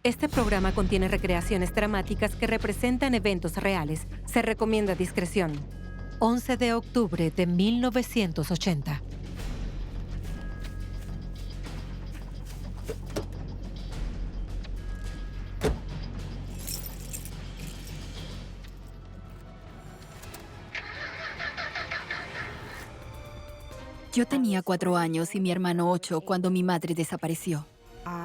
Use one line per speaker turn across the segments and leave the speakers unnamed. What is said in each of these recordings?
Este programa contiene recreaciones dramáticas que representan eventos reales. Se recomienda discreción. 11 de octubre de 1980.
Yo tenía 4 años y mi hermano 8 cuando mi madre desapareció.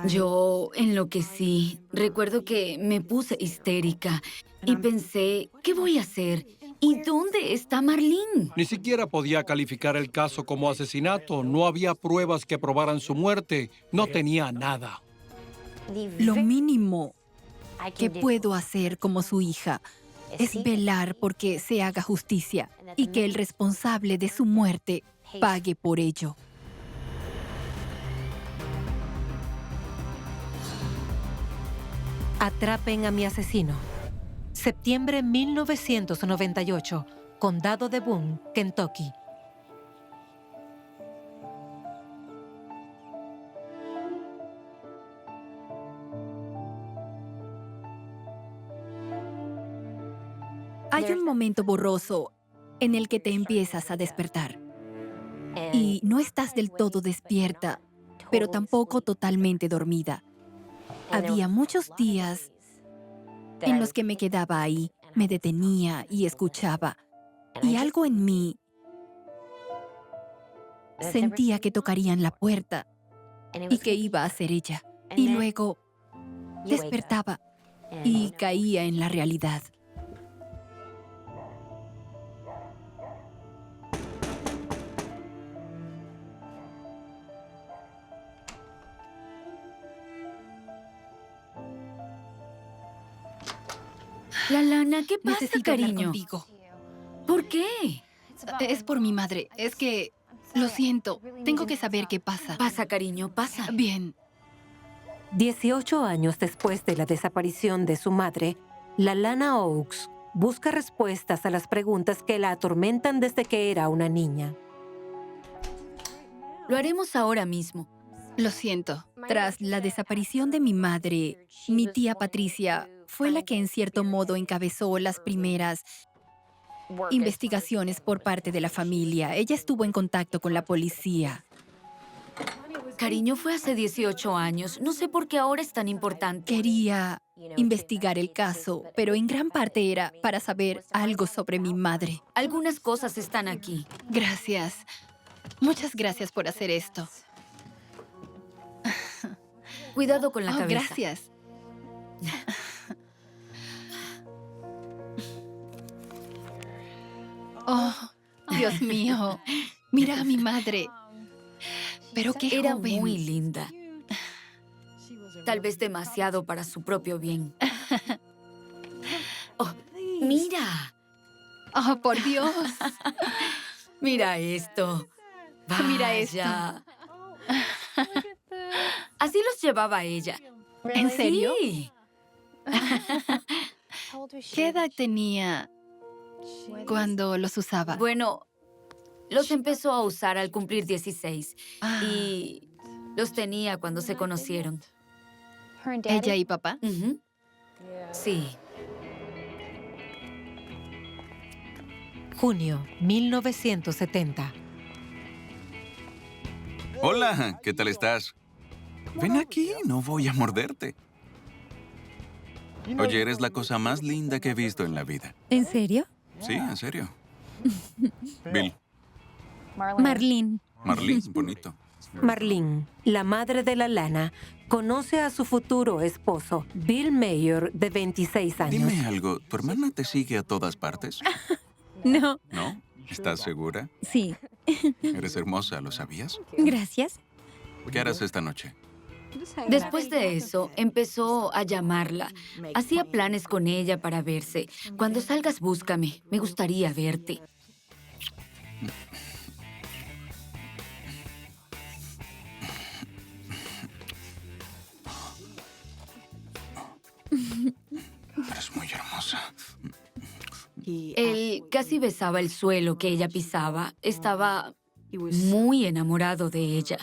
Yo enloquecí. Recuerdo que me puse histérica y pensé, ¿qué voy a hacer? ¿Y dónde está Marlene?
Ni siquiera podía calificar el caso como asesinato. No había pruebas que probaran su muerte. No tenía nada.
Lo mínimo que puedo hacer como su hija es velar porque se haga justicia y que el responsable de su muerte pague por ello.
Atrapen a mi asesino. Septiembre 1998, Condado de Boone, Kentucky.
Hay un momento borroso en el que te empiezas a despertar. Y no estás del todo despierta, pero tampoco totalmente dormida. Había muchos días en los que me quedaba ahí, me detenía y escuchaba. Y algo en mí sentía que tocarían la puerta y que iba a ser ella. Y luego despertaba y caía en la realidad.
Lana, ¿qué pasa,
Necesito hablar
cariño?
contigo.
¿Por qué?
Es por mi madre. Es que... Lo siento. Tengo que saber qué pasa.
Pasa, cariño, pasa.
Bien.
18 años después de la desaparición de su madre, Lana Oakes busca respuestas a las preguntas que la atormentan desde que era una niña.
Lo haremos ahora mismo.
Lo siento. Tras la desaparición de mi madre, mi tía Patricia fue la que en cierto modo encabezó las primeras investigaciones por parte de la familia. Ella estuvo en contacto con la policía.
Cariño, fue hace 18 años. No sé por qué ahora es tan importante.
Quería investigar el caso, pero en gran parte era para saber algo sobre mi madre.
Algunas cosas están aquí.
Gracias. Muchas gracias por hacer esto.
Cuidado con la cabeza.
Gracias. Oh, Dios mío. Mira a mi madre. Pero qué
Era
joven.
muy linda. Tal vez demasiado para su propio bien. Oh, mira.
Oh, por Dios.
Mira esto.
Mira esto.
Vaya. Así los llevaba ella.
¿En serio?
Sí.
¿Qué edad tenía cuando los usaba?
Bueno, los empezó a usar al cumplir 16. Y los tenía cuando se conocieron.
¿Ella y papá?
Ujú. Sí.
Junio 1970.
Hola, ¿qué tal estás? Ven aquí, no voy a morderte. Oye, eres la cosa más linda que he visto en la vida.
¿En serio?
Sí, en serio. Bill,
Marlene.
Marlene, bonito.
Marlene, la madre de Lana, conoce a su futuro esposo, Bill Mayer, de 26 años.
Dime algo, ¿tu hermana te sigue a todas partes?
No,
¿No? ¿Estás segura?
sí.
Eres hermosa, ¿lo sabías?
Gracias.
¿Qué harás esta noche?
Después de eso, empezó a llamarla. Hacía planes con ella para verse. Cuando salgas, búscame. Me gustaría verte.
Eres muy hermosa.
Él casi besaba el suelo que ella pisaba. Estaba muy enamorado de ella.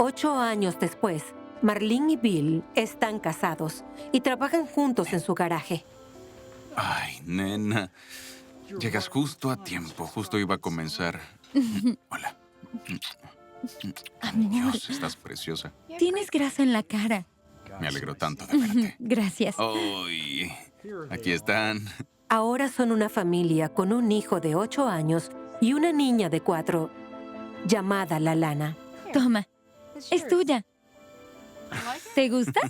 8 años después, Marlene y Bill están casados y trabajan juntos en su garaje.
Ay, nena. Llegas justo a tiempo. Justo iba a comenzar. Hola.
Amor,
Dios, estás preciosa.
tienes grasa en la cara.
Me alegro tanto de verte.
Gracias.
Uy, aquí están.
Ahora son una familia con un hijo de 8 años y una niña de 4, llamada Lalana.
Toma, es tuya. ¿Te gusta?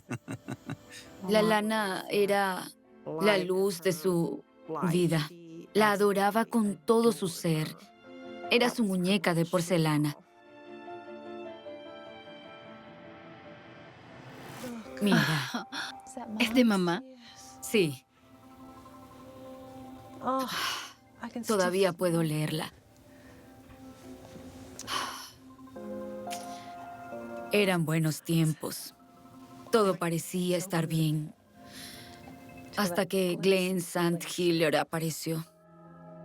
La lana era la luz de su vida. La adoraba con todo su ser. Era su muñeca de porcelana. Mira,
¿Es de mamá?
sí, todavía puedo leerla. Eran buenos tiempos. Todo parecía estar bien. Hasta que Glenn Sandhiller apareció.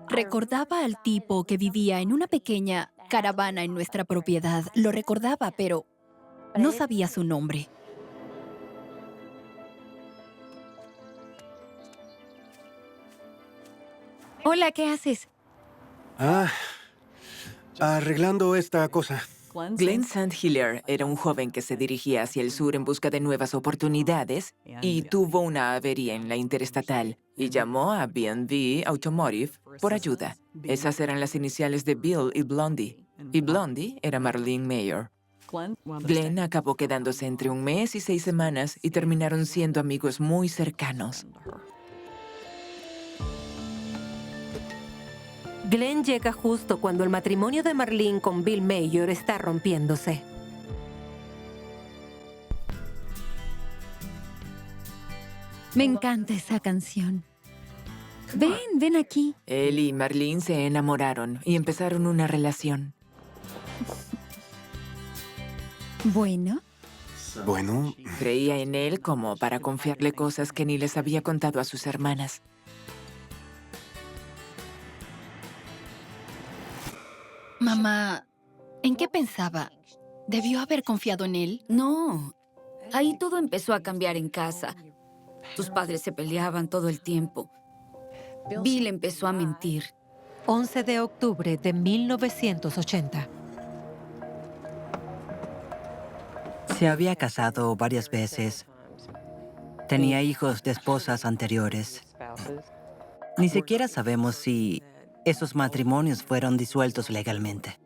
Recordaba al tipo que vivía en una pequeña caravana en nuestra propiedad. Lo recordaba, pero no sabía su nombre.
Hola, ¿qué haces?
Arreglando esta cosa.
Glenn Sandhiller era un joven que se dirigía hacia el sur en busca de nuevas oportunidades y tuvo una avería en la interestatal y llamó a B&B Automotive por ayuda. Esas eran las iniciales de Bill y Blondie. Y Blondie era Marlene Mayer. Glenn acabó quedándose entre 1 mes y 6 semanas y terminaron siendo amigos muy cercanos.
Glenn llega justo cuando el matrimonio de Marlene con Bill Mayer está rompiéndose.
Me encanta esa canción. Ven aquí.
Él y Marlene se enamoraron y empezaron una relación.
Bueno,
Bueno,
Creía en él como para confiarle cosas que ni les había contado a sus hermanas.
Mamá, ¿en qué pensaba? ¿Debió haber confiado en él?
No, ahí todo empezó a cambiar en casa. Tus padres se peleaban todo el tiempo. Bill empezó a mentir.
11 de octubre de 1980.
Se había casado varias veces. Tenía hijos de esposas anteriores. Ni siquiera sabemos si esos matrimonios fueron disueltos legalmente.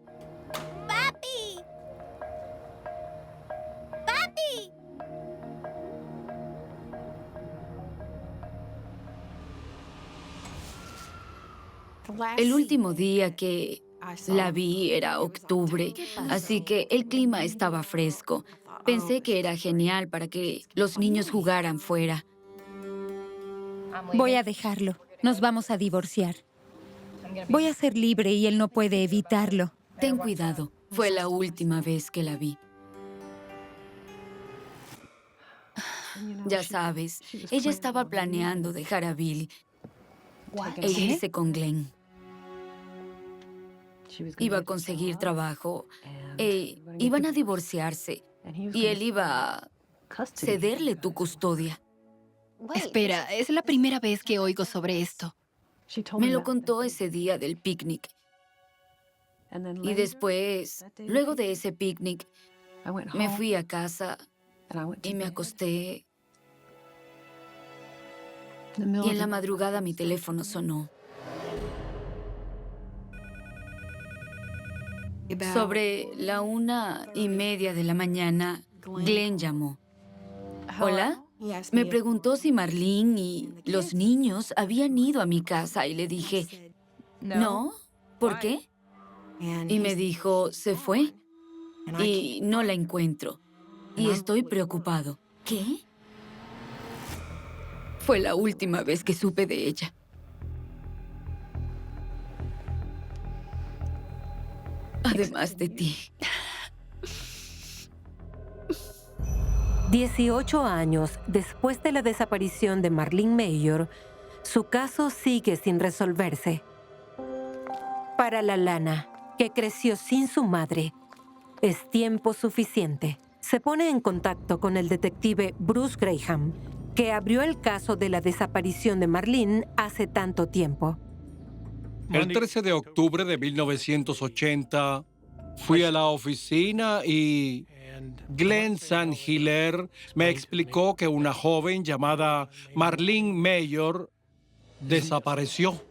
El último día que la vi era octubre, así que el clima estaba fresco. Pensé que era genial para que los niños jugaran fuera.
voy a dejarlo. Nos vamos a divorciar. Voy a ser libre y él no puede evitarlo.
Ten cuidado, fue la última vez que la vi. Ya sabes, ella estaba planeando dejar a Bill e irse con Glenn. Iba a conseguir trabajo e iban a divorciarse y él iba a cederle tu custodia.
Espera, es la primera vez que oigo sobre esto.
Me lo contó ese día del picnic. Y después, luego de ese picnic, me fui a casa y me acosté. Y en la madrugada mi teléfono sonó. Sobre la 1:30 de la mañana, Glenn llamó. ¿Hola? Me preguntó si Marlene y los niños habían ido a mi casa y le dije, no, ¿por qué? Y me dijo, se fue y no la encuentro y estoy preocupado. ¿Qué? Fue la última vez que supe de ella. Además de ti.
18 años después de la desaparición de Marlene Mayer, su caso sigue sin resolverse. Para Lalana, que creció sin su madre, es tiempo suficiente. Se pone en contacto con el detective Bruce Graham, que abrió el caso de la desaparición de Marlene hace tanto tiempo.
El 13 de octubre de 1980 fui a la oficina y Glenn St. me explicó que una joven llamada Marlene Mayor desapareció.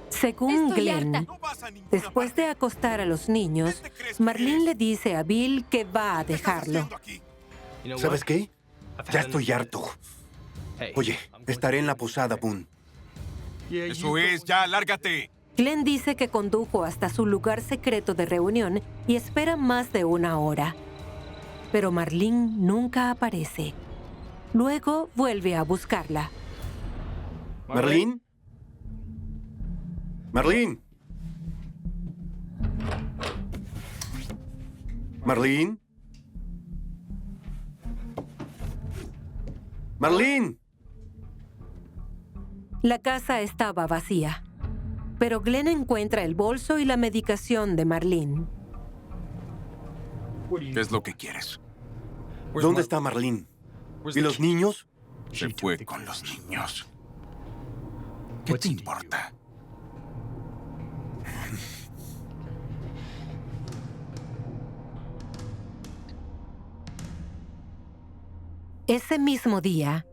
Según
Estoy
Glenn,
harta.
después de acostar a los niños, Marlene le dice a Bill que va a dejarlo.
¿Sabes qué? Ya estoy harto. Oye, estaré en la posada, Boone.
Eso es, ya, lárgate.
Glenn dice que condujo hasta su lugar secreto de reunión y espera más de una hora. Pero Marlene nunca aparece. Luego vuelve a buscarla.
¿Marlene? ¿Marlene? ¿Marlene? ¡Marlene!
La casa estaba vacía, pero Glenn encuentra el bolso y la medicación de Marlene.
¿Qué es lo que quieres?
¿Dónde está Marlene? ¿Y los niños?
Se fue con los niños. ¿Qué te importa?
Ese mismo día,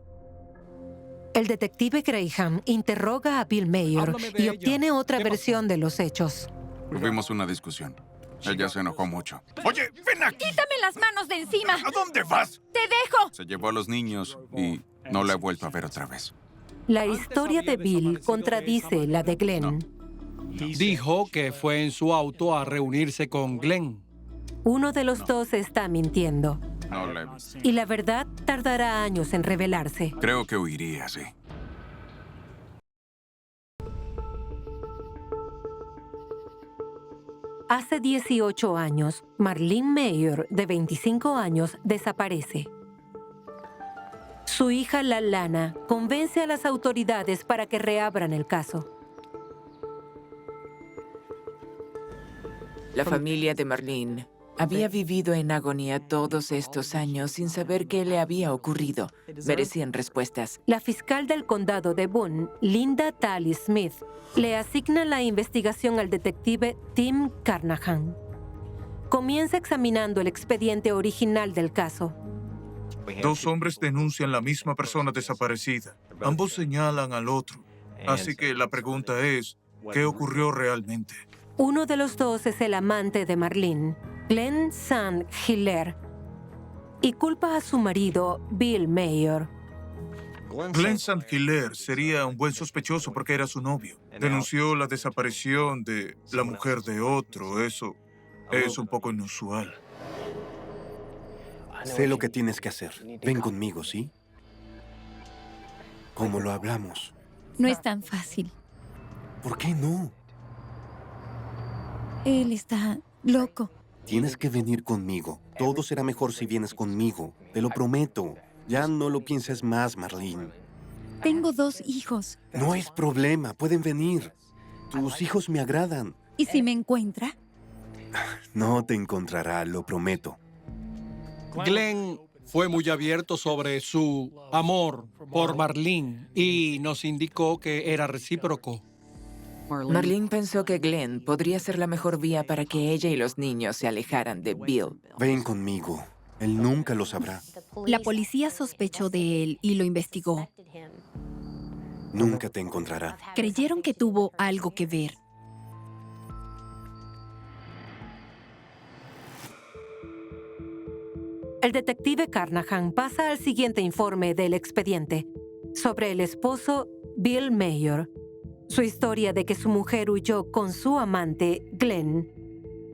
el detective Graham interroga a Bill Mayor
Háblame de
y
ella.
obtiene otra
¿Qué pasó?
versión de los hechos.
Tuvimos una discusión. Ella se enojó mucho. Oye, ven aquí.
¡Quítame las manos de encima!
¿A dónde vas?
¡Te dejo!
Se llevó a los niños y no la he vuelto a ver otra vez.
La
Antes
historia
había
de Bill
desaparecido de
contradice
esa
la de Glenn.
Dijo que fue en su auto a reunirse con Glenn.
Uno de los dos está mintiendo.
No la he visto.
Y la verdad tardará años en revelarse.
Creo que huiría, sí.
Hace 18 años, Marlene Mayor, de 25 años, desaparece. Su hija, Lana, convence a las autoridades para que reabran el caso.
La familia de Marlene había vivido en agonía todos estos años sin saber qué le había ocurrido. Merecían respuestas.
La fiscal del condado de Boone, Linda Talley Smith, le asigna la investigación al detective Tim Carnahan. Comienza examinando el expediente original del caso.
Dos hombres denuncian la misma persona desaparecida. Ambos señalan al otro. Así que la pregunta es, ¿qué ocurrió realmente?
Uno de los dos es el amante de Marlene, Glenn St. Hilaire, y culpa a su marido, Bill Mayor.
Glenn St. Hilaire sería un buen sospechoso porque era su novio. Denunció la desaparición de la mujer de otro. Eso es un poco inusual.
Sé lo que tienes que hacer. Ven conmigo, ¿sí? Como lo hablamos.
No es tan fácil.
¿Por qué no?
Él está loco.
Tienes que venir conmigo. Todo será mejor si vienes conmigo. Te lo prometo. Ya no lo pienses más, Marlene.
Tengo 2 hijos.
No es problema. Pueden venir. Tus hijos me agradan.
¿Y si me encuentra?
No te encontrará, lo prometo.
Glenn fue muy abierto sobre su amor por Marlene y nos indicó que era recíproco.
Marlene pensó que Glenn podría ser la mejor vía para que ella y los niños se alejaran de Bill.
Ven conmigo. Él nunca lo sabrá.
La policía sospechó de él y lo investigó.
Nunca te encontrará.
Creyeron que tuvo algo que ver.
El detective Carnahan pasa al siguiente informe del expediente sobre el esposo Bill Mayor. Su historia de que su mujer huyó con su amante, Glenn,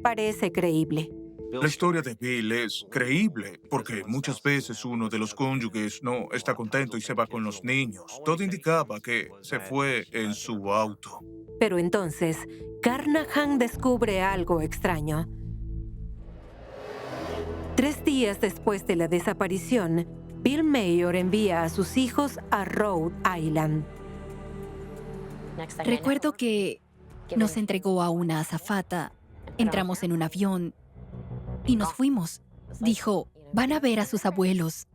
parece creíble.
La historia de Bill es creíble porque muchas veces uno de los cónyuges no está contento y se va con los niños. Todo indicaba que se fue en su auto.
Pero entonces, Carnahan descubre algo extraño. 3 días después de la desaparición, Bill Mayor envía a sus hijos a Rhode Island.
Recuerdo que nos entregó a una azafata. Entramos en un avión y nos fuimos. Dijo, van a ver a sus abuelos.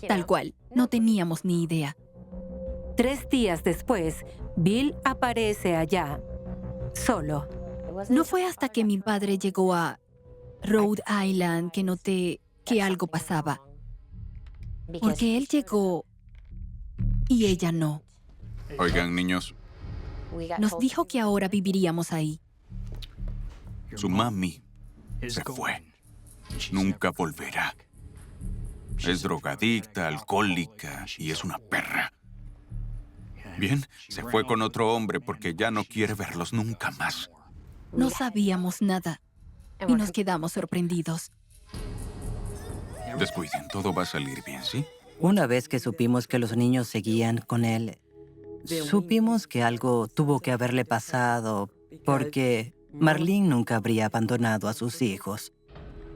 Tal cual, no teníamos ni idea.
3 días después, Bill aparece allá, solo.
No fue hasta que mi padre llegó a Rhode Island que noté que algo pasaba. Porque él llegó y ella no.
Oigan, niños,
Nos dijo que ahora viviríamos ahí.
su mami se fue. Nunca volverá. Es drogadicta, alcohólica y es una perra. Bien, se fue con otro hombre porque ya no quiere verlos nunca más.
No sabíamos nada y nos quedamos sorprendidos.
Descuiden, todo va a salir bien, ¿sí?
Una vez que supimos que los niños seguían con él, supimos que algo tuvo que haberle pasado porque Marlene nunca habría abandonado a sus hijos.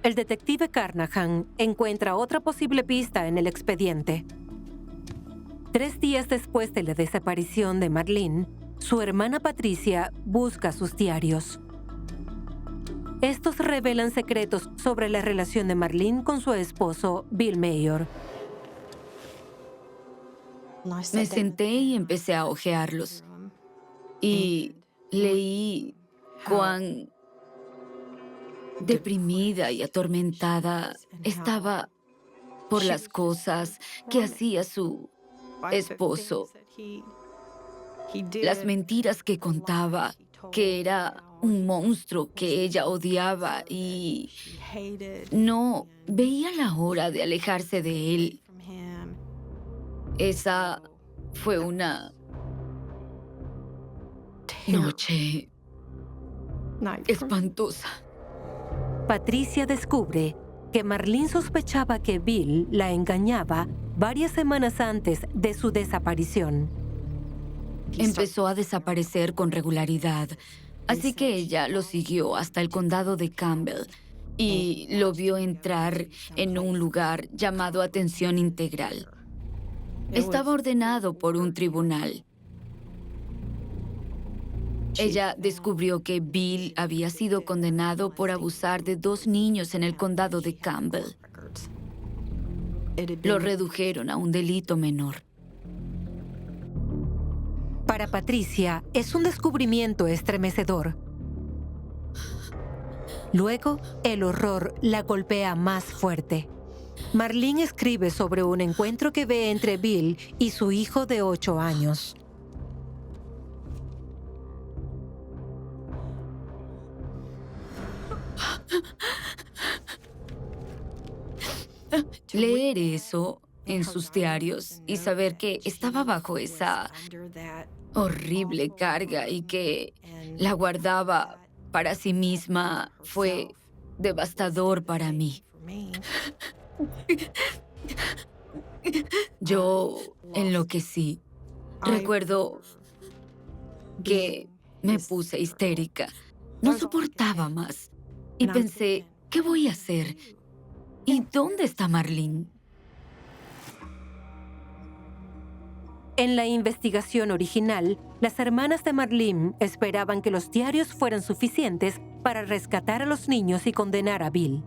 El detective Carnahan encuentra otra posible pista en el expediente. 3 días después de la desaparición de Marlene, su hermana Patricia busca sus diarios. Estos revelan secretos sobre la relación de Marlene con su esposo, Bill Mayor.
Me senté y empecé a hojearlos. Y leí cuán deprimida y atormentada estaba por las cosas que hacía su esposo. Las mentiras que contaba, que era un monstruo que ella odiaba y no veía la hora de alejarse de él. Esa fue una noche espantosa.
Patricia descubre que Marlene sospechaba que Bill la engañaba varias semanas antes de su desaparición.
Empezó a desaparecer con regularidad, así que ella lo siguió hasta el condado de Campbell y lo vio entrar en un lugar llamado Atención Integral. Estaba ordenado por un tribunal. Ella descubrió que Bill había sido condenado por abusar de 2 niños en el condado de Campbell. Lo redujeron a un delito menor.
Para Patricia, es un descubrimiento estremecedor. Luego, el horror la golpea más fuerte. Marlene escribe sobre un encuentro que ve entre Bill y su hijo de 8 años.
Leer eso en sus diarios y saber que estaba bajo esa horrible carga y que la guardaba para sí misma fue devastador para mí. Yo enloquecí. Recuerdo que me puse histérica. No soportaba más. Y pensé, ¿qué voy a hacer? ¿Y dónde está Marlene?
En la investigación original, las hermanas de Marlene esperaban que los diarios fueran suficientes para rescatar a los niños y condenar a Bill.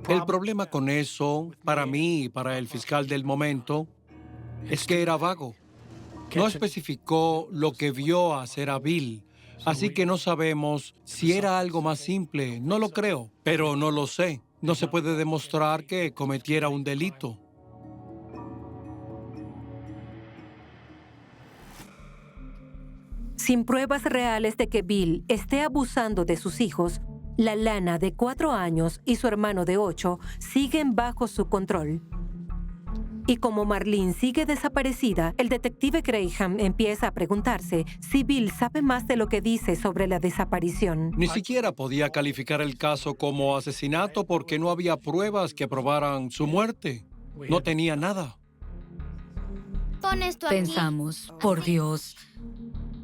El problema con eso, para mí y para el fiscal del momento, es que era vago. No especificó lo que vio hacer a Bill, así que no sabemos si era algo más simple. No lo creo, pero no lo sé. No se puede demostrar que cometiera un delito.
Sin pruebas reales de que Bill esté abusando de sus hijos, la Lana de 4 años y su hermano de 8 siguen bajo su control. Y como Marlene sigue desaparecida, el detective Graham empieza a preguntarse si Bill sabe más de lo que dice sobre la desaparición.
Ni siquiera podía calificar el caso como asesinato porque no había pruebas que probaran su muerte. No tenía nada.
Pon esto aquí.
Pensamos, por Dios,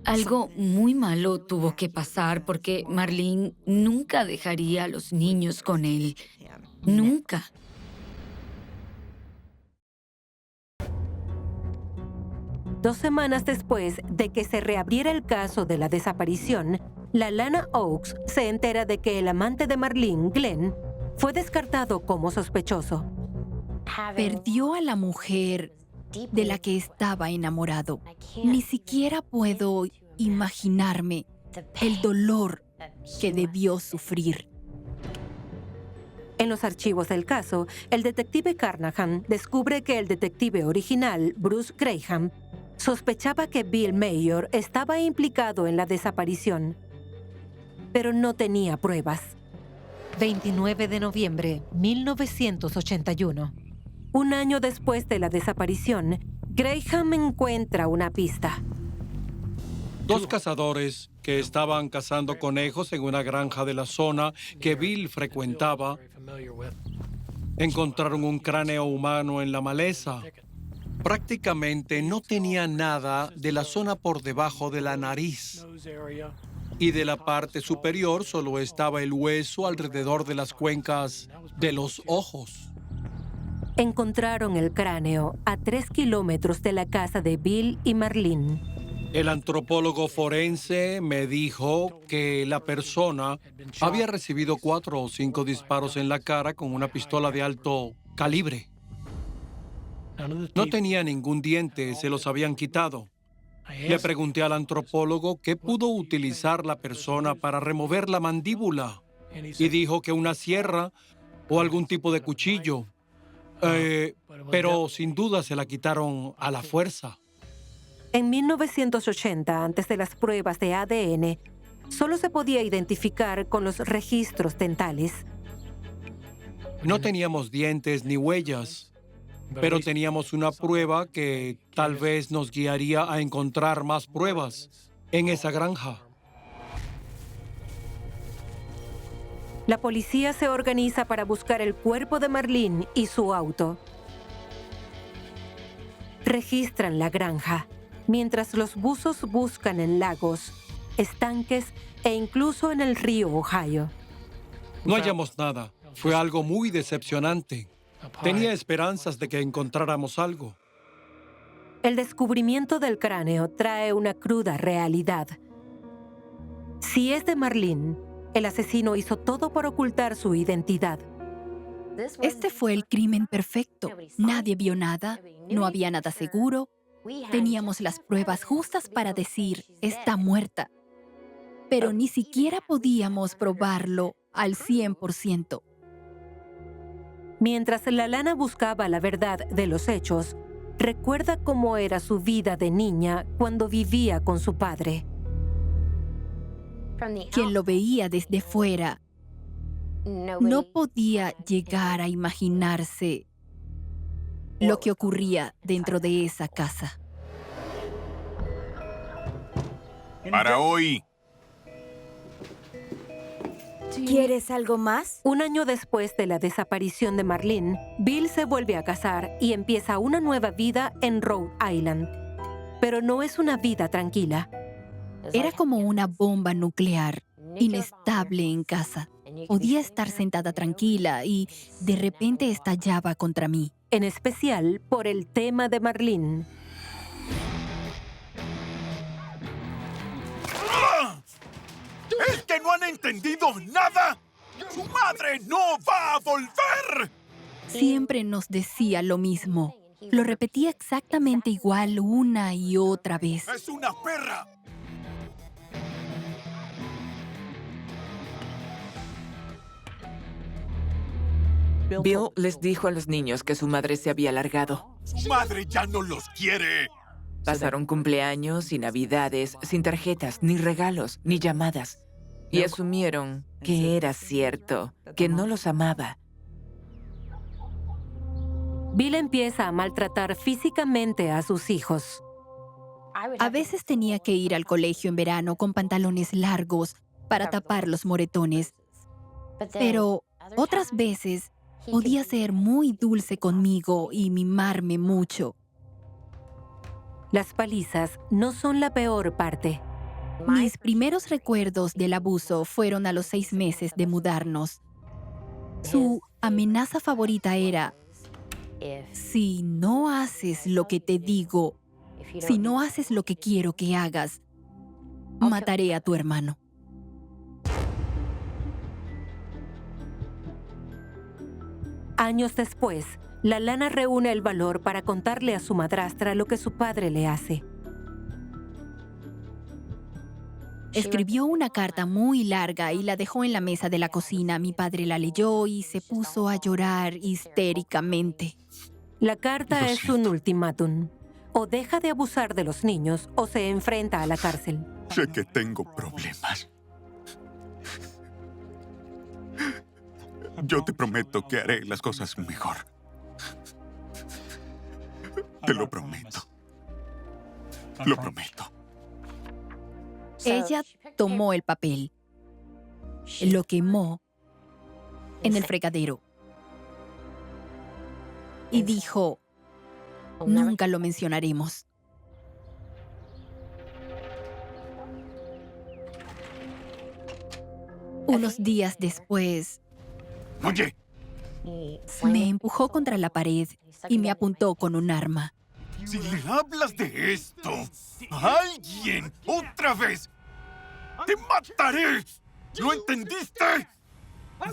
algo muy malo tuvo que pasar porque Marlene nunca dejaría a los niños con él. Nunca.
Dos semanas después de que se reabriera el caso de la desaparición, La Lana Oaks se entera de que el amante de Marlene, Glenn, fue descartado como sospechoso.
Perdió a la mujer de la que estaba enamorado. Ni siquiera puedo imaginarme el dolor que debió sufrir.
En los archivos del caso, el detective Carnahan descubre que el detective original, Bruce Graham, sospechaba que Bill Mayor estaba implicado en la desaparición, pero no tenía pruebas. 29 de noviembre, 1981. Un año después de la desaparición, Graham encuentra una pista.
2 cazadores que estaban cazando conejos en una granja de la zona que Bill frecuentaba encontraron un cráneo humano en la maleza. Prácticamente no tenía nada de la zona por debajo de la nariz. Y de la parte superior solo estaba el hueso alrededor de las cuencas de los ojos.
Encontraron el cráneo a 3 kilómetros de la casa de Bill y Marlene.
El antropólogo forense me dijo que la persona había recibido 4 o 5 disparos en la cara con una pistola de alto calibre. No tenía ningún diente, se los habían quitado. Le pregunté al antropólogo qué pudo utilizar la persona para remover la mandíbula y dijo que una sierra o algún tipo de cuchillo, pero sin duda se la quitaron a la fuerza.
En 1980, antes de las pruebas de ADN, solo se podía identificar con los registros dentales.
No teníamos dientes ni huellas, pero teníamos una prueba que tal vez nos guiaría a encontrar más pruebas en esa granja.
La policía se organiza para buscar el cuerpo de Marlene y su auto. Registran la granja, mientras los buzos buscan en lagos, estanques e incluso en el río Ohio.
No hallamos nada. Fue algo muy decepcionante. Tenía esperanzas de que encontráramos algo.
El descubrimiento del cráneo trae una cruda realidad. Si es de Marlene, el asesino hizo todo por ocultar su identidad.
Este fue el crimen perfecto. Nadie vio nada, no había nada seguro. Teníamos las pruebas justas para decir, está muerta. Pero ni siquiera podíamos probarlo al 100%.
Mientras la Lana buscaba la verdad de los hechos, recuerda cómo era su vida de niña cuando vivía con su padre.
Quien lo veía desde fuera no podía llegar a imaginarse lo que ocurría dentro de esa casa.
Para hoy.
¿Quieres algo más?
Un año después de la desaparición de Marlene, Bill se vuelve a casar y empieza una nueva vida en Rhode Island. Pero no es una vida tranquila.
Era como una bomba nuclear, inestable en casa. Podía estar sentada tranquila y de repente estallaba contra mí.
En especial por el tema de Marlene.
¿Es que no han entendido nada? ¡Su madre no va a volver!
Siempre nos decía lo mismo. Lo repetía exactamente igual una y otra vez.
¡Es una perra!
Bill les dijo a los niños que su madre se había largado.
¡Su madre ya no los quiere!
Pasaron cumpleaños y navidades sin tarjetas, ni regalos, ni llamadas. Y asumieron que era cierto, que no los amaba.
Bill empieza a maltratar físicamente a sus hijos.
A veces tenía que ir al colegio en verano con pantalones largos para tapar los moretones. Pero otras veces podía ser muy dulce conmigo y mimarme mucho.
Las palizas no son la peor parte.
Mis primeros recuerdos del abuso fueron a los 6 meses de mudarnos. Su amenaza favorita era: si no haces lo que te digo, si no haces lo que quiero que hagas, mataré a tu hermano.
Años después, la Lana reúne el valor para contarle a su madrastra lo que su padre le hace.
Escribió una carta muy larga y la dejó en la mesa de la cocina. Mi padre la leyó y se puso a llorar histéricamente.
La carta es un ultimátum. O deja de abusar de los niños o se enfrenta a la cárcel.
Sé que tengo problemas. Yo te prometo que haré las cosas mejor. Te lo prometo. Lo prometo.
Ella tomó el papel, lo quemó en el fregadero y dijo, nunca lo mencionaremos. Unos días después,
Oye,
me empujó contra la pared y me apuntó con un arma.
si le hablas de esto a alguien otra vez, ¡te mataré! ¿Lo entendiste?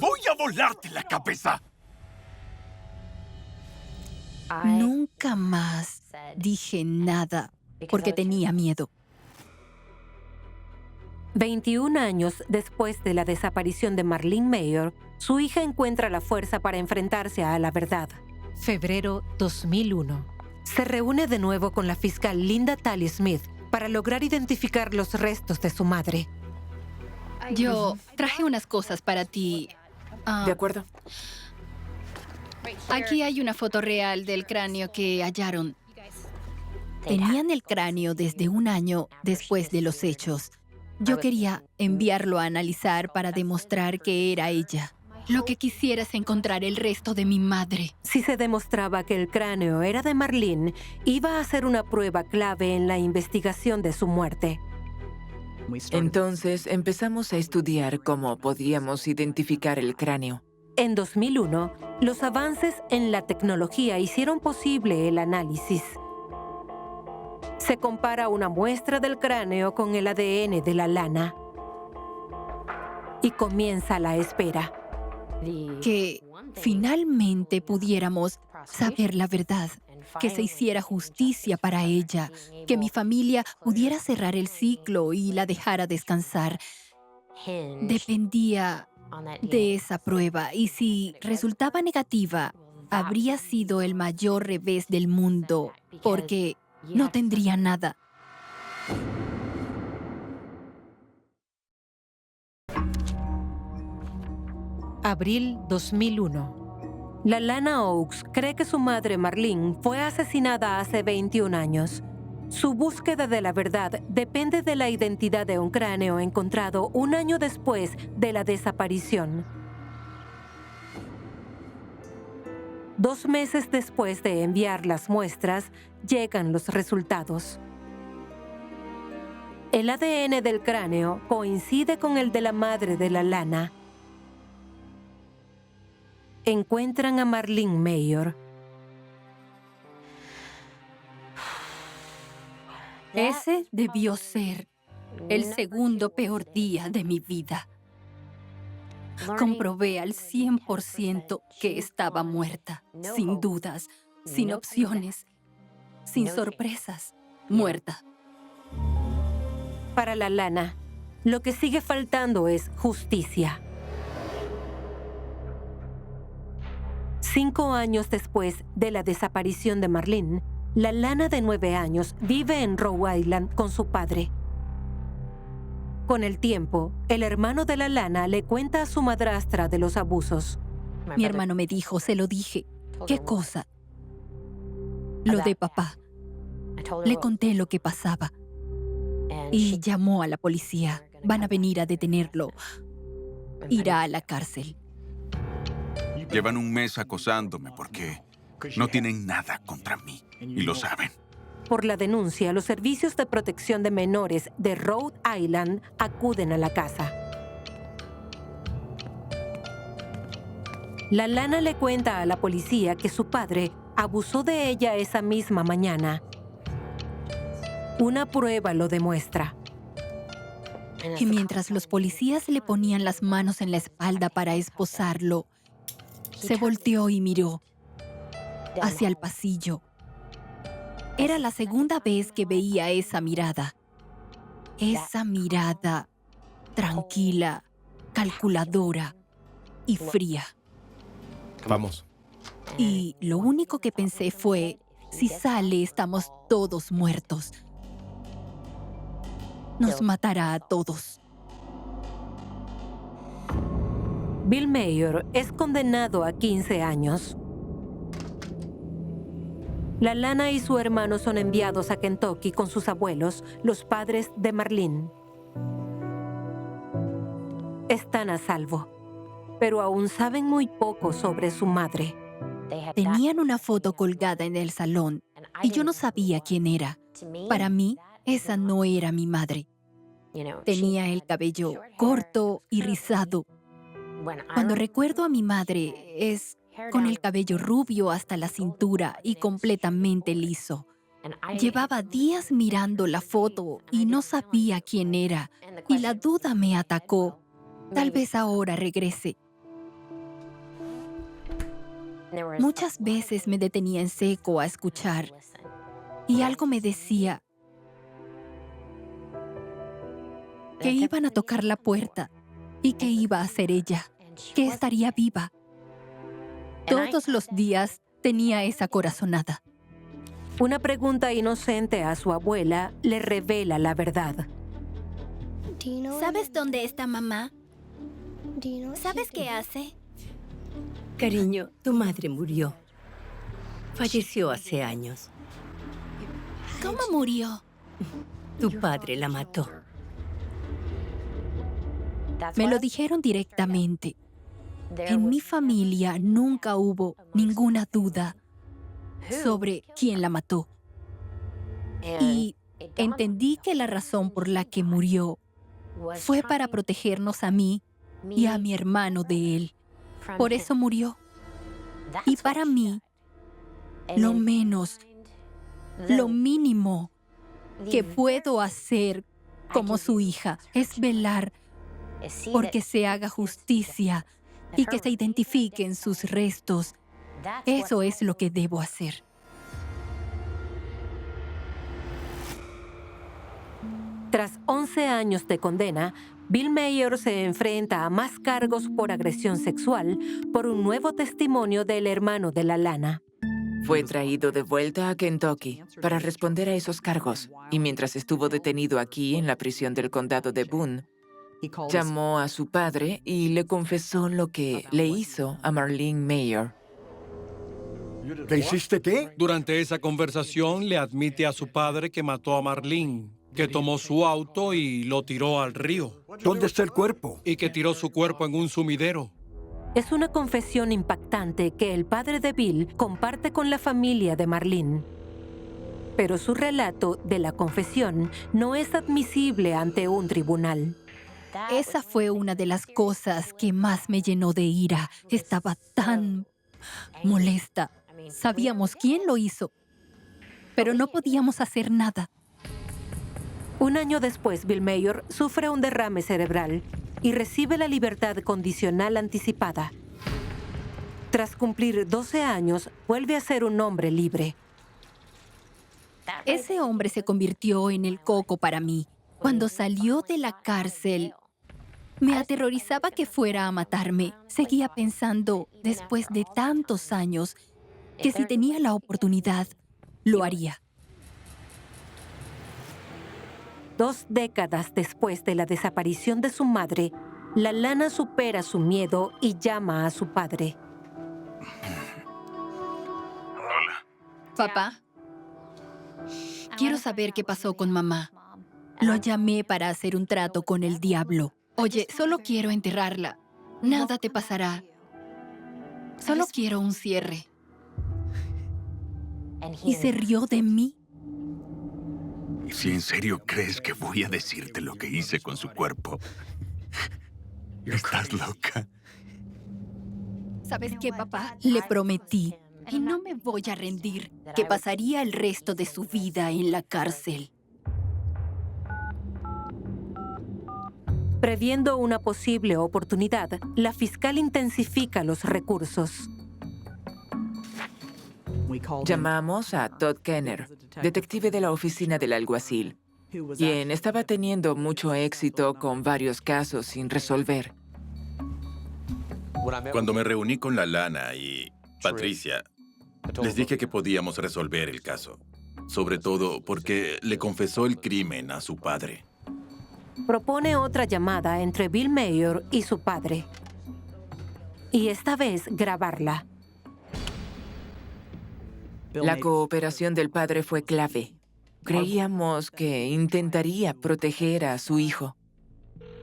¡Voy a volarte la cabeza!
Nunca más dije nada porque tenía miedo.
21 años después de la desaparición de Marlene Mayor, su hija encuentra la fuerza para enfrentarse a la verdad. Febrero 2001. Se reúne de nuevo con la fiscal Linda Talley Smith para lograr identificar los restos de su madre.
Yo traje unas cosas para ti.
¿De acuerdo?
Aquí hay una foto real del cráneo que hallaron. Tenían el cráneo desde un año después de los hechos. Yo quería enviarlo a analizar para demostrar que era ella. Lo que quisiera es encontrar el resto de mi madre.
Si se demostraba que el cráneo era de Marlene, iba a ser una prueba clave en la investigación de su muerte.
Entonces empezamos a estudiar cómo podíamos identificar el cráneo.
En 2001, los avances en la tecnología hicieron posible el análisis. Se compara una muestra del cráneo con el ADN de la Lana. Y comienza la espera.
Que finalmente pudiéramos saber la verdad, que se hiciera justicia para ella, que mi familia pudiera cerrar el ciclo y la dejara descansar. Dependía de esa prueba y si resultaba negativa, habría sido el mayor revés del mundo, porque no tendría nada.
Abril 2001. La Lana Oaks cree que su madre Marlene fue asesinada hace 21 años. Su búsqueda de la verdad depende de la identidad de un cráneo encontrado un año después de la desaparición. 2 meses después de enviar las muestras, llegan los resultados. El ADN del cráneo coincide con el de la madre de la Lana. Encuentran a Marlene Mayor.
Ese debió ser el segundo peor día de mi vida. Comprobé al 100% que estaba muerta, sin dudas, sin opciones, sin sorpresas, muerta.
Para la Lana, lo que sigue faltando es justicia. 5 años después de la desaparición de Marlene, la Lana de 9 años vive en Rhode Island con su padre. Con el tiempo, el hermano de la Lana le cuenta a su madrastra de los abusos.
Mi hermano me dijo, se lo dije. ¿Qué cosa? Lo de papá. Le conté lo que pasaba. Y llamó a la policía. Van a venir a detenerlo. Irá a la cárcel.
Llevan un mes acosándome porque no tienen nada contra mí y lo saben.
Por la denuncia, los servicios de protección de menores de Rhode Island acuden a la casa. La Lana le cuenta a la policía que su padre abusó de ella esa misma mañana. Una prueba lo demuestra.
Y mientras los policías le ponían las manos en la espalda para esposarlo, Se volteó y miró hacia el pasillo. Era la segunda vez que veía esa mirada. Esa mirada tranquila, calculadora y fría.
Vamos.
Y lo único que pensé fue, si sale, estamos todos muertos. Nos matará a todos.
Bill Mayor es condenado a 15 años. La Lana y su hermano son enviados a Kentucky con sus abuelos, los padres de Marlene. Están a salvo, pero aún saben muy poco sobre su madre.
Tenían una foto colgada en el salón y yo no sabía quién era. Para mí, esa no era mi madre. Tenía el cabello corto y rizado. Cuando recuerdo a mi madre, es con el cabello rubio hasta la cintura y completamente liso. Llevaba días mirando la foto y no sabía quién era, y la duda me atacó. Tal vez ahora regrese. Muchas veces me detenía en seco a escuchar, y algo me decía que iban a tocar la puerta y que iba a ser ella, que estaría viva. Todos los días tenía esa corazonada.
Una pregunta inocente a su abuela le revela la verdad.
¿Sabes dónde está mamá? ¿Sabes qué hace?
Cariño, tu madre murió. Falleció hace años.
¿Cómo murió?
Tu padre la mató.
Me lo dijeron directamente. En mi familia nunca hubo ninguna duda sobre quién la mató. Y entendí que la razón por la que murió fue para protegernos a mí y a mi hermano de él. Por eso murió. Y para mí, lo menos, lo mínimo que puedo hacer como su hija es velar porque se haga justicia y que se identifiquen sus restos. Eso es lo que debo hacer.
Tras 11 años de condena, Bill Mayor se enfrenta a más cargos por agresión sexual por un nuevo testimonio del hermano de la Lana.
Fue traído de vuelta a Kentucky para responder a esos cargos. Y mientras estuvo detenido aquí en la prisión del condado de Boone, llamó a su padre y le confesó lo que le hizo a Marlene Mayor.
¿Qué hiciste qué? Durante esa conversación le admite a su padre que mató a Marlene, que tomó su auto y lo tiró al río.
¿Dónde está el cuerpo?
Y que tiró su cuerpo en un sumidero.
Es una confesión impactante que el padre de Bill comparte con la familia de Marlene. Pero su relato de la confesión no es admisible ante un tribunal.
Esa fue una de las cosas que más me llenó de ira. Estaba tan molesta. Sabíamos quién lo hizo, pero no podíamos hacer nada.
Un año después, Bill Mayor sufre un derrame cerebral y recibe la libertad condicional anticipada. Tras cumplir 12 años, vuelve a ser un hombre libre.
Ese hombre se convirtió en el coco para mí. Cuando salió de la cárcel, me aterrorizaba que fuera a matarme. Seguía pensando, después de tantos años, que si tenía la oportunidad, lo haría.
2 décadas después de la desaparición de su madre, la Lana supera su miedo y llama a su padre.
Hola.
Papá, quiero saber qué pasó con mamá. Lo llamé para hacer un trato con el diablo. Oye, solo quiero enterrarla. Nada te pasará. Solo quiero un cierre. Y se rió de mí.
¿Y si en serio crees que voy a decirte lo que hice con su cuerpo? ¿Estás loca?
¿Sabes qué, papá? Le prometí, y no me voy a rendir, que pasaría el resto de su vida en la cárcel.
Previendo una posible oportunidad, la fiscal intensifica los recursos.
Llamamos a Todd Kenner, detective de la oficina del alguacil, quien estaba teniendo mucho éxito con varios casos sin resolver.
Cuando me reuní con la Lana y Patricia, les dije que podíamos resolver el caso. Sobre todo porque le confesó el crimen a su padre.
Propone otra llamada entre Bill Mayor y su padre. Y esta vez grabarla.
La cooperación del padre fue clave. Creíamos que intentaría proteger a su hijo.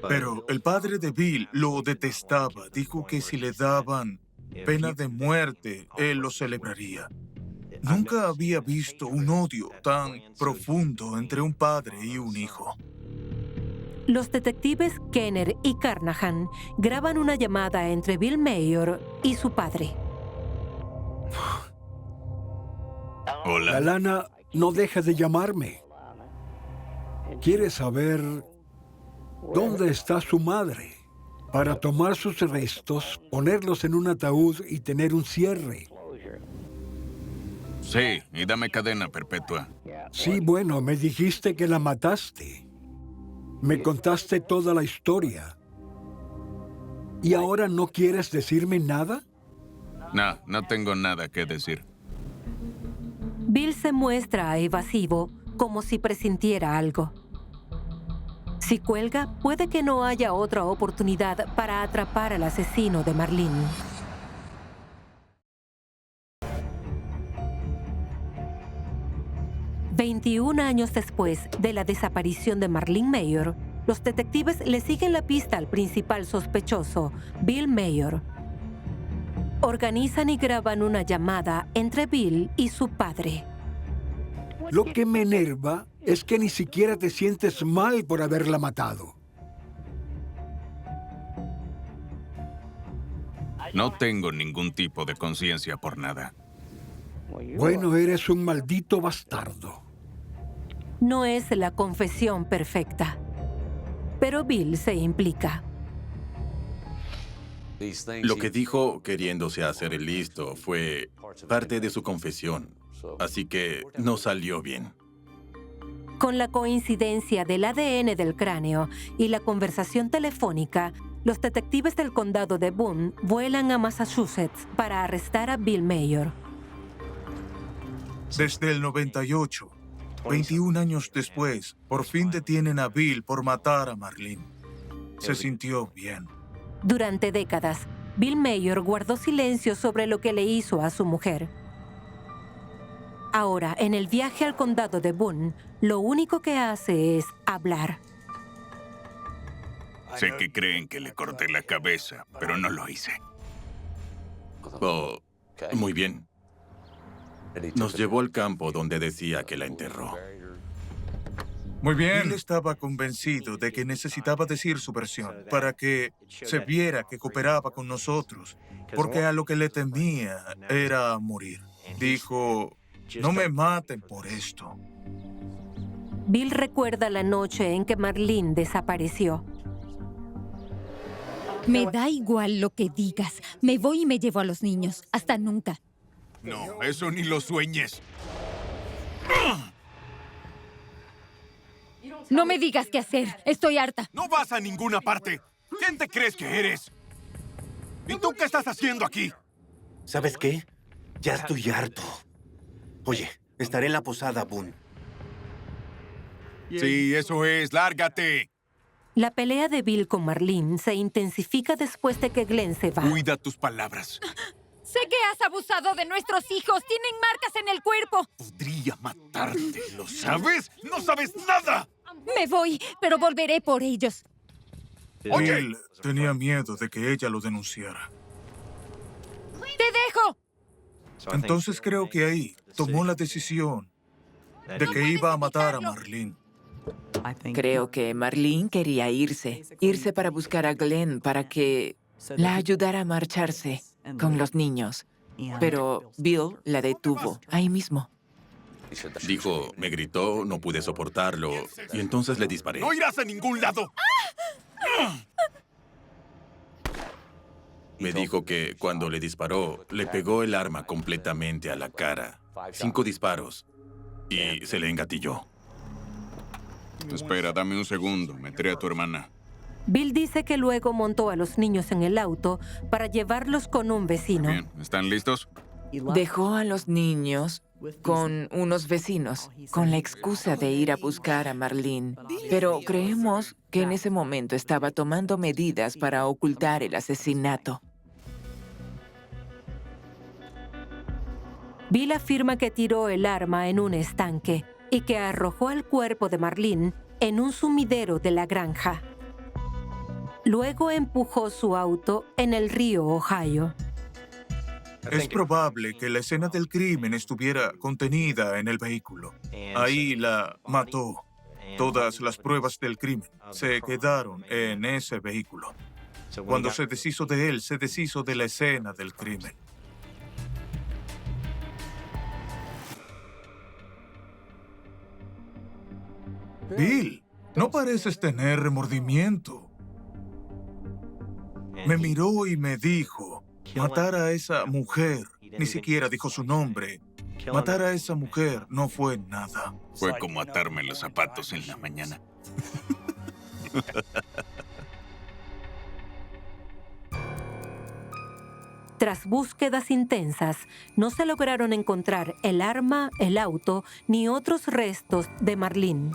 Pero el padre de Bill lo detestaba. Dijo que si le daban pena de muerte, él lo celebraría. Nunca había visto un odio tan profundo entre un padre y un hijo.
Los detectives Kenner y Carnahan graban una llamada entre Bill Mayor y su padre.
Hola.
La Lana no deja de llamarme. Quiere saber dónde está su madre para tomar sus restos, ponerlos en un ataúd y tener un cierre.
Sí, y dame cadena perpetua.
Sí, bueno, me dijiste que la mataste. Me contaste toda la historia. ¿Y ahora no quieres decirme nada?
No, no tengo nada que decir.
Bill se muestra evasivo, como si presintiera algo. Si cuelga, puede que no haya otra oportunidad para atrapar al asesino de Marlene. «21 años después de la desaparición de Marlene Mayor, los detectives le siguen la pista al principal sospechoso, Bill Mayor. Organizan y graban una llamada entre Bill y su padre.
Lo que me enerva es que ni siquiera te sientes mal por haberla matado.
No tengo ningún tipo de conciencia por nada.
Bueno, eres un maldito bastardo.
No es la confesión perfecta, pero Bill se implica.
Lo que dijo queriéndose hacer el listo fue parte de su confesión, así que no salió bien.
Con la coincidencia del ADN del cráneo y la conversación telefónica, los detectives del condado de Boone vuelan a Massachusetts para arrestar a Bill Mayor.
Desde el 98, 21 años después, por fin detienen a Bill por matar a Marlene. Se sintió bien.
Durante décadas, Bill Mayor guardó silencio sobre lo que le hizo a su mujer. Ahora, en el viaje al condado de Boone, lo único que hace es hablar.
Sé que creen que le corté la cabeza, pero no lo hice.
Oh, muy bien. Nos llevó al campo donde decía que la enterró.
Muy bien. Él estaba convencido de que necesitaba decir su versión para que se viera que cooperaba con nosotros, porque a lo que le temía era morir. Dijo, no me maten por esto.
Bill recuerda la noche en que Marlene desapareció.
Me da igual lo que digas. Me voy y me llevo a los niños. Hasta nunca.
No, eso ni lo sueñes.
No me digas qué hacer. Estoy harta.
No vas a ninguna parte. ¿Quién te crees que eres? ¿Y tú qué estás haciendo aquí?
¿Sabes qué? Ya estoy harto. Oye, estaré en la posada, Boone.
Sí, eso es. ¡Lárgate!
La pelea de Bill con Marlene se intensifica después de que Glenn se va.
Cuida tus palabras.
Sé que has abusado de nuestros hijos. Tienen marcas en el cuerpo.
Podría matarte. ¿Lo sabes? ¡No sabes nada!
Me voy, pero volveré por ellos.
Bill tenía miedo de que ella lo denunciara.
¡Te dejo!
Entonces creo que ahí tomó la decisión de que iba a matar a Marlene.
Creo que Marlene quería irse para buscar a Glenn para que la ayudara a marcharse con los niños. Pero Bill la detuvo ahí mismo.
Dijo, me gritó, no pude soportarlo, y entonces le disparé.
¡No irás a ningún lado!
Me dijo que cuando le disparó, le pegó el arma completamente a la cara. 5 disparos. Y se le engatilló.
Espera, dame un segundo. Meteré a tu hermana.
Bill dice que luego montó a los niños en el auto para llevarlos con un vecino.
Bien, ¿están listos?
Dejó a los niños con unos vecinos, con la excusa de ir a buscar a Marlene. Pero creemos que en ese momento estaba tomando medidas para ocultar el asesinato.
Bill afirma que tiró el arma en un estanque y que arrojó el cuerpo de Marlene en un sumidero de la granja. Luego empujó su auto en el río Ohio.
Es probable que la escena del crimen estuviera contenida en el vehículo. Ahí la mató. Todas las pruebas del crimen se quedaron en ese vehículo. Cuando se deshizo de él, se deshizo de la escena del crimen. Bill, no pareces tener remordimiento. Me miró y me dijo, matar a esa mujer, ni siquiera dijo su nombre, matar a esa mujer no fue nada.
Fue como atarme los zapatos en la mañana.
Tras búsquedas intensas, no se lograron encontrar el arma, el auto, ni otros restos de Marlene.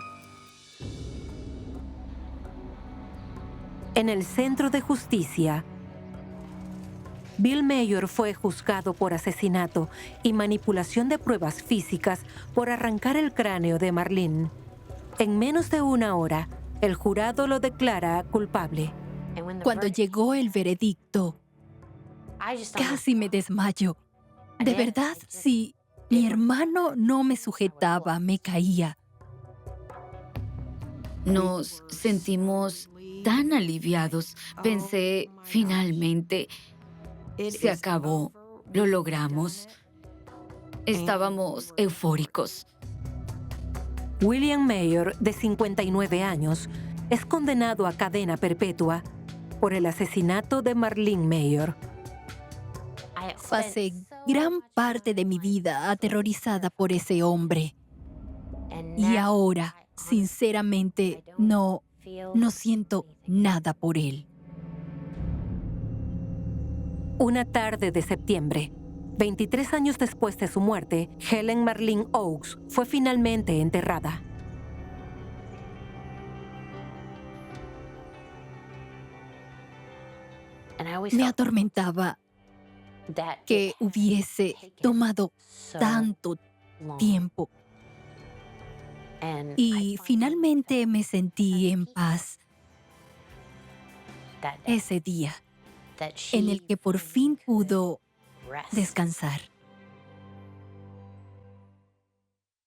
En el Centro de Justicia, Bill Mayor fue juzgado por asesinato y manipulación de pruebas físicas por arrancar el cráneo de Marlene. En menos de una hora, el jurado lo declara culpable.
Cuando llegó el veredicto, casi me desmayo. De verdad, si mi hermano no me sujetaba, me caía.
Nos sentimos tan aliviados. Pensé, finalmente, se acabó. Lo logramos. Estábamos eufóricos.
William Mayor, de 59 años, es condenado a cadena perpetua por el asesinato de Marlene Mayor.
Pasé gran parte de mi vida aterrorizada por ese hombre. Y ahora, sinceramente, no siento nada por él.
Una tarde de septiembre, 23 años después de su muerte, Helen Marlene Oakes fue finalmente enterrada.
Me atormentaba que hubiese tomado tanto tiempo. Y finalmente me sentí en paz ese día en el que por fin pudo descansar.